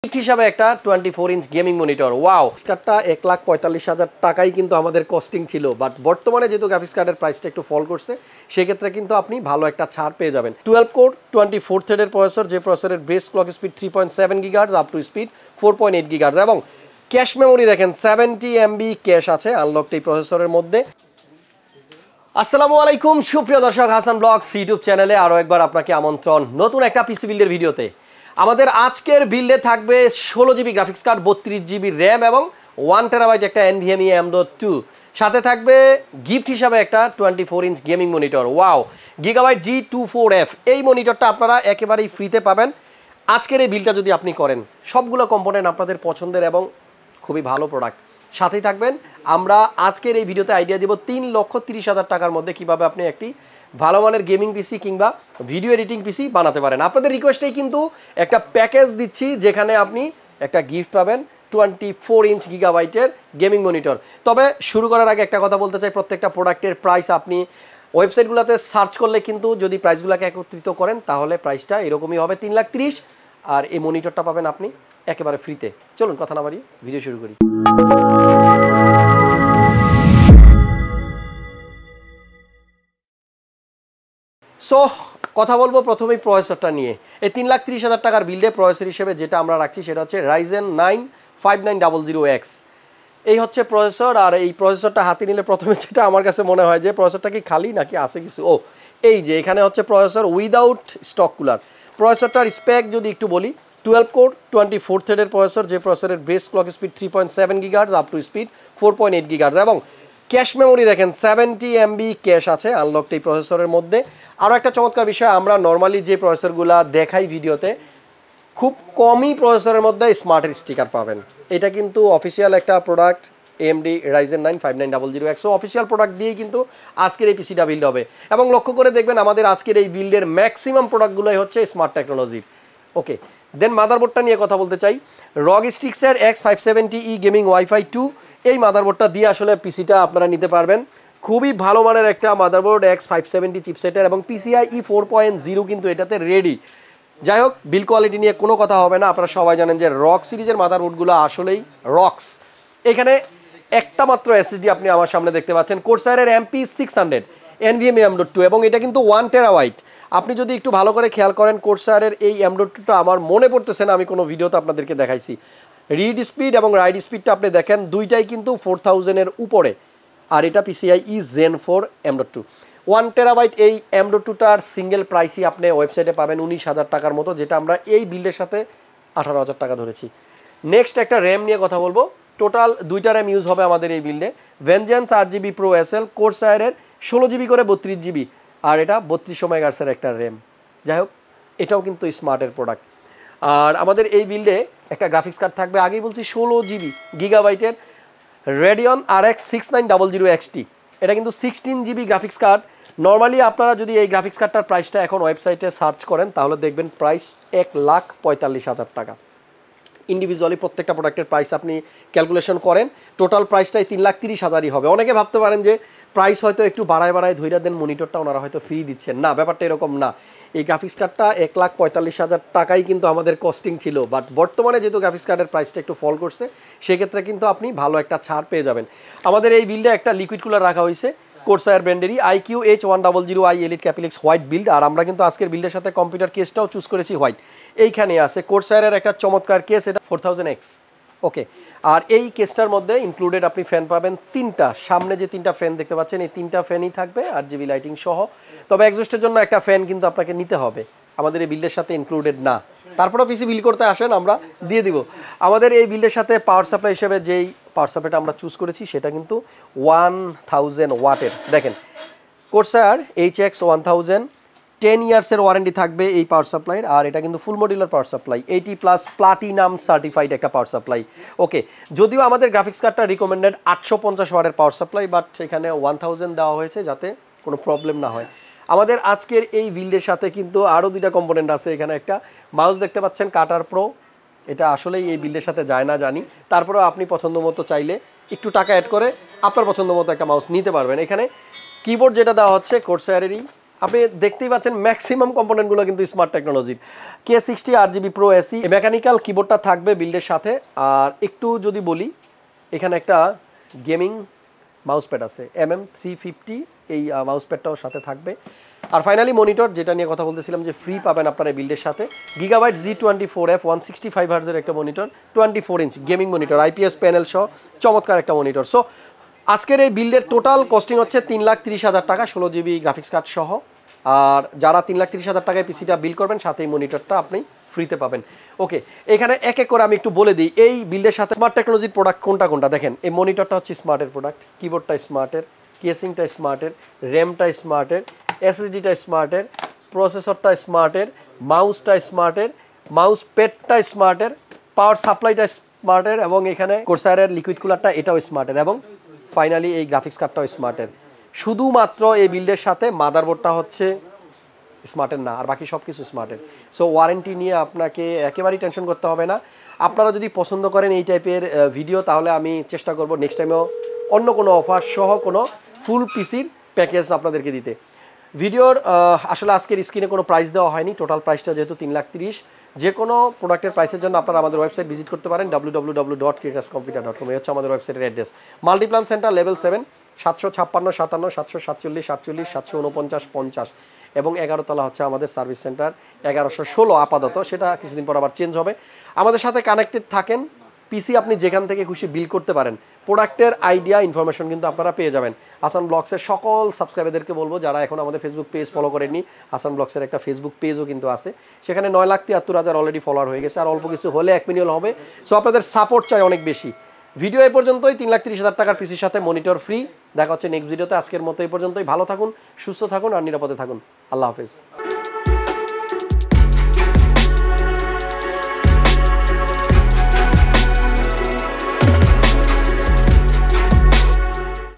হিসাবে একটা 24 inch gaming monitor. Wow, কার্ডটা 1,45,000 টাকাই কিন্তু আমাদের কস্টিং ছিল, বাট বর্তমানে যেহেতু গ্রাফিক্স কার্ডের প্রাইসটা একটু ফল করছে সেক্ষেত্রে কিন্তু আপনি ভালো একটা ছাড় পেয়ে যাবেন। 12 কোর 24 থ্রেডের প্রসেসর, যে প্রসেসরের base clock speed 3.7 gigahertz up to speed 4.8 gigahertz এবং ক্যাশ মেমোরি দেখেন 70 MB ক্যাশ আছে আনলকড এই প্রসেসরের মধ্যে। আসসালামু আলাইকুম সুপ্রিয় দর্শক, হাসান ব্লগস ইউটিউব চ্যানেলে আরও একবার আপনাকে আমন্ত্রণ নতুন একটা পিসি বিল্ডের ভিডিওতে। আমাদের আজকের বিল্ডে থাকবে 16 GB graphics card, 32 GB RAM এবং 1 টেরাবাইট একটা NVMe AM.2, সাথে থাকবে গিফট হিসাবে একটা 24 inch gaming monitor. Wow, gigabyte G24F এই মনিটরটা আপনারা একেবারেই ফ্রিতে পাবেন আজকের এই বিলটা যদি আপনি করেন। সবগুলো কম্পোনেন্ট আপনাদের পছন্দের এবং খুবই ভালো প্রোডাক্ট। সাথেই থাকবেন। আমরা আজকের এই ভিডিওতে আইডিয়া দিব 3,30,000 টাকার মধ্যে কিভাবে আপনি একটি ভালো মানের গেমিং পিসি কিংবা ভিডিও এডিটিং পিসি বানাতে পারেন। আপনাদের রিকোয়েস্টেই কিন্তু একটা প্যাকেজ দিচ্ছি যেখানে আপনি একটা গিফট পাবেন 24 ইঞ্চ গিগাবাইটের গেমিং মনিটর। তবে শুরু করার আগে একটা কথা বলতে চাই, প্রত্যেকটা প্রোডাক্টের প্রাইস আপনি ওয়েবসাইটগুলোতে সার্চ করলে কিন্তু যদি প্রাইসগুলোকে একত্রিত করেন তাহলে প্রাইসটা এরকমই হবে 3,30,000, আর এই মনিটরটা পাবেন আপনি একেবারে ফ্রিতে। চলুন কথা না বাড়িয়ে ভিডিও শুরু করি। সো কথা বলবো প্রথমেই প্রসেসরটা নিয়ে। এই 3,30,000 টাকার বিল্ডে প্রসেসর হিসেবে যেটা আমরা রাখছি সেটা হচ্ছে Ryzen 9 5900X। এই হচ্ছে প্রসেসর। আর এই প্রসেসরটা হাতে নিলে প্রথমে যেটা আমার কাছে মনে হয় যে প্রসেসরটা কি খালি নাকি আছে কিছু। ও এই যে এখানে হচ্ছে প্রসেসর উইদাউট স্টক কুলার। প্রসেসরটার স্পেক যদি একটু বলি, 12 কোর 24 থ্রেডের প্রসেসর, যে প্রসেসরের base clock speed 3.7 gigahertz up to speed 4.8 gigahertz এবং ক্যাশ মেমোরি দেখেন 70 MB ক্যাশ আছে আনলকড এই প্রসেসরের মধ্যে। আরও একটা চমৎকার বিষয়, আমরা নর্মালি যে প্রসেসরগুলো দেখাই ভিডিওতে খুব কমই প্রসেসরের মধ্যে স্মার্টের স্টিকার পাবেন। এটা কিন্তু অফিসিয়াল একটা product, AMD RYZEN 9 5900X। So official product দিয়েই কিন্তু আজকের এই পিসিটা বিল্ড হবে। এবং লক্ষ্য করে দেখবেন আমাদের আজকের এই বিল্ডের ম্যাক্সিমাম প্রোডাক্টগুলোই হচ্ছে স্মার্ট টেকনোলজির। ওকে, দেন মাদারবোর্ডটা নিয়ে কথা বলতে চাই। ROG Strixের X570E গেমিং ওয়াইফাই 2 এই মাদারবোর্ডটা দিয়ে আসলে পিসিটা আপনারা নিতে পারবেন। খুবই ভালো মানের একটা মাদারবোর্ড X570 চিপসেটের এবং PCIe 4.0 কিন্তু এটাতে রেডি। যাই হোক, বিল কোয়ালিটি নিয়ে কোনো কথা হবে না। আপনারা সবাই জানেন যে ROG সিরিজের মাদারবোর্ডগুলো আসলেই রক্স। এখানে একটা মাত্র SSD আপনি আমার সামনে দেখতে পাচ্ছেন, CORSAIR MP600 NVMe AM.2 এবং এটা কিন্তু 1 টেরাবাইট। আপনি যদি একটু ভালো করে খেয়াল করেন CORSAIR এই AM.2টা আমার মনে পড়তেছে না আমি কোনো ভিডিওতে আপনাদেরকে দেখাইছি। রিড স্পিড এবং রাইড স্পিডটা আপনি দেখেন দুইটাই কিন্তু 4000-এর উপরে, আর এটা PCIe Gen 4 M.2। 1 টেরাবাইট এই M.2টার সিঙ্গেল প্রাইসই আপনি ওয়েবসাইটে পাবেন 19,000 টাকার মতো, যেটা আমরা এই বিল্ডের সাথে 18,000 টাকা ধরেছি। নেক্সট একটা র্যাম নিয়ে কথা বলবো। টোটাল 2টা র্যাম ইউজ হবে আমাদের এই বিল্ডে। Vengeance 8GB Pro SL, CORSAIR 16 GB করে 32 জিবি, আর এটা 3200 মেগাহার্টজের একটা র্যাম। যাই হোক, এটাও কিন্তু স্মার্টের প্রোডাক্ট। আর আমাদের এই বিল্ডে একটা গ্রাফিক্স কার্ড থাকবে, আগেই বলছি 16 জিবি গিগাবাইটের Radeon RX 6900 XT। এটা কিন্তু 16 জিবি গ্রাফিক্স কার্ড। নর্মালি আপনারা যদি এই গ্রাফিক্স কার্ডটার প্রাইসটা এখন ওয়েবসাইটে সার্চ করেন তাহলে দেখবেন প্রাইস 1,45,000 টাকা। ইন্ডিভিজুয়ালি প্রত্যেকটা প্রোডাক্টের প্রাইস আপনি ক্যালকুলেশন করেন, টোটাল প্রাইসটাই 3,30,000-ই হবে। অনেকে ভাবতে পারেন যে প্রাইস হয়তো একটু বাড়ায় ধইরা দেন, মনিটরটা ওনারা হয়তো ফ্রি দিচ্ছেন। না, ব্যাপারটা এরকম না। এই গ্রাফিক্স কার্ডটা 1,45,000 টাকাই কিন্তু আমাদের কস্টিং ছিল, বাট বর্তমানে যেহেতু গ্রাফিক্স কার্ডের প্রাইসটা একটু ফল করছে সেক্ষেত্রে কিন্তু আপনি ভালো একটা ছাড় পেয়ে যাবেন। আমাদের এই বিল্ডে একটা লিকুইড কুলার রাখা হয়েছে CORSAIR ব্র্যান্ডেরই IQ H100i Elite Caplex white build. আর আমরা কিন্তু আজকের বিল্ডের সাথে কম্পিউটার কেসটাও চুজ করেছি হোয়াইট। এইখানে আছে CORSAIR একটা চমৎকার কেস, এটা 4000X। ওকে, আর এই কেসটার মধ্যে ইনক্লুডেড আপনি ফ্যান পাবেন 3টা। সামনে যে 3টা ফ্যান দেখতে পাচ্ছেন এই 3টা ফ্যানই থাকবে RGB লাইটিং সহ। তবে এক্সস্টের জন্য একটা ফ্যান কিন্তু আপনাকে নিতে হবে, আমাদের এই বিল্ডের সাথে ইনক্লুডেড না। তারপরেও পিসি বিল করতে আসেন, আমরা দিয়ে দিব। আমাদের এই বিল্ডের সাথে পাওয়ার সাপ্লাই হিসেবে যেই পাওয়ার সাপ্লাইটা আমরা চুজ করেছি সেটা কিন্তু 1000 ওয়াটের। দেখেন CORSAIR HX 1000 10 ইয়ার্সের ওয়ারেন্টি থাকবে এই পাওয়ার সাপ্লাইয়ের। আর এটা কিন্তু full modular power supply, 80+ platinum certified একটা পাওয়ার সাপ্লাই। ওকে, যদিও আমাদের গ্রাফিক্স কার্ডটা রিকমেন্ডেড 850 ওয়াটের পাওয়ার সাপ্লাই, বাট এখানে 1000 দেওয়া হয়েছে যাতে কোনো প্রবলেম না হয়। আমাদের আজকের এই বিল্ডের সাথে কিন্তু আরও 2টা কম্পোনেন্ট আছে। এখানে একটা মাউস দেখতে পাচ্ছেন কাটার প্রো, এটা আসলেই এই বিল্ডের সাথে যায় না জানি, তারপরেও আপনি পছন্দ মতো চাইলে একটু টাকা অ্যাড করে আপনার পছন্দ মতো একটা মাউস নিতে পারবেন। এখানে কিবোর্ড যেটা দেওয়া হচ্ছে CORSAIR-এরই আপনি দেখতেই পাচ্ছেন ম্যাক্সিমাম কম্পোনেন্টগুলো কিন্তু স্মার্ট টেকনোলজির। K60 RGB Pro AC mechanical কিবোর্ডটা থাকবে বিল্ডের সাথে। আর একটু যদি বলি, এখানে একটা গেমিং মাউস প্যাড আছে MM350, এই মাউস প্যাডটাও সাথে থাকবে। আর ফাইনালি মনিটর, যেটা নিয়ে কথা বলতেছিলাম যে ফ্রি পাবেন আপনারা বিল্ডের সাথে, গিগাবাইট G24F 165 হার্জের একটা monitor, 24 inch gaming monitor, IPS panel সহ চমৎকার একটা মনিটর। সো আজকের এই বিল্ডের টোটাল কস্টিং হচ্ছে 3,30,000 টাকা 16 GB গ্রাফিক্স কার্ড সহ। আর যারা 3,30,000 টাকায় পিসিটা বিল করবেন, সাথে এই মনিটরটা আপনি ফ্রিতে পাবেন। ওকে, এখানে এক এক করে আমি একটু বলে দিই এই বিল্ডের সাথে স্মার্ট টেকনোলজির প্রোডাক্ট কোনটা কোনটা। দেখেন, এই মনিটরটা হচ্ছে স্মার্টের প্রোডাক্ট, কিবোর্ডটা স্মার্টের, কেসিংটা স্মার্টের, র্যামটা স্মার্টের, SSDটা স্মার্টের, প্রসেসরটা স্মার্টের, মাউসটা স্মার্টের, মাউস প্যাডটা স্মার্টের, পাওয়ার সাপ্লাইটা স্মার্টের, এবং এখানে কোর্সায়ারের লিকুইড কুলারটা এটাও স্মার্টের, এবং ফাইনালি এই গ্রাফিক্স কার্ডটাও স্মার্টের। শুধুমাত্র এই বিল্ডের সাথে মাদারবোর্ডটা হচ্ছে স্মার্টের না, আর বাকি সব কিছু স্মার্টের। সো ওয়ারেন্টি নিয়ে আপনাকে একেবারেই টেনশন করতে হবে না। আপনারা যদি পছন্দ করেন এই টাইপের ভিডিও, তাহলে আমি চেষ্টা করব নেক্সট টাইমেও অন্য কোনো অফার সহ কোনো ফুল পিসির প্যাকেজ আপনাদেরকে দিতে। ভিডিওর আসলে আজকের স্ক্রিনে কোনো প্রাইস দেওয়া হয়নি, টোটাল প্রাইসটা যেহেতু 3,30,000। যে কোনো প্রোডাক্টের প্রাইসের জন্য আপনারা আমাদের ওয়েবসাইট ভিজিট করতে পারেন www.creatorscomputer.com। এই হচ্ছে আমাদের ওয়েবসাইটের অ্যাড্রেস। মাল্টিপ্লান সেন্টার লেভেল 7, 756 57 747 47 749 50, এবং 11 তলা হচ্ছে আমাদের সার্ভিস সেন্টার, 1116 আপাতত, সেটা কিছুদিন পর আবার চেঞ্জ হবে। আমাদের সাথে কানেক্টেড থাকেন, পিসি আপনি যেখান থেকে খুশি বিল করতে পারেন। প্রোডাক্টের আইডিয়া ইনফরমেশন কিন্তু আপনারা পেয়ে যাবেন। হাসান ব্লগসের সকল সাবস্ক্রাইবারদেরকে বলবো, যারা এখন আমাদের ফেসবুক পেজ ফলো করেননি, হাসান ব্লগসের একটা ফেসবুক পেজও কিন্তু আছে, সেখানে 9,73,000 অলরেডি ফলোয়ার হয়ে গেছে, আর অল্প কিছু হলে 1 মিলিয়ন হবে। সো আপনাদের সাপোর্ট চাই অনেক বেশি। ভিডিও এই পর্যন্তই, 3,30,000 টাকার পিসির সাথে মনিটর ফ্রি। দেখা হচ্ছে নেক্সট ভিডিওতে। আজকের মতো এই পর্যন্তই। ভালো থাকুন, সুস্থ থাকুন, আর নিরাপদে থাকুন। আল্লাহ হাফেজ।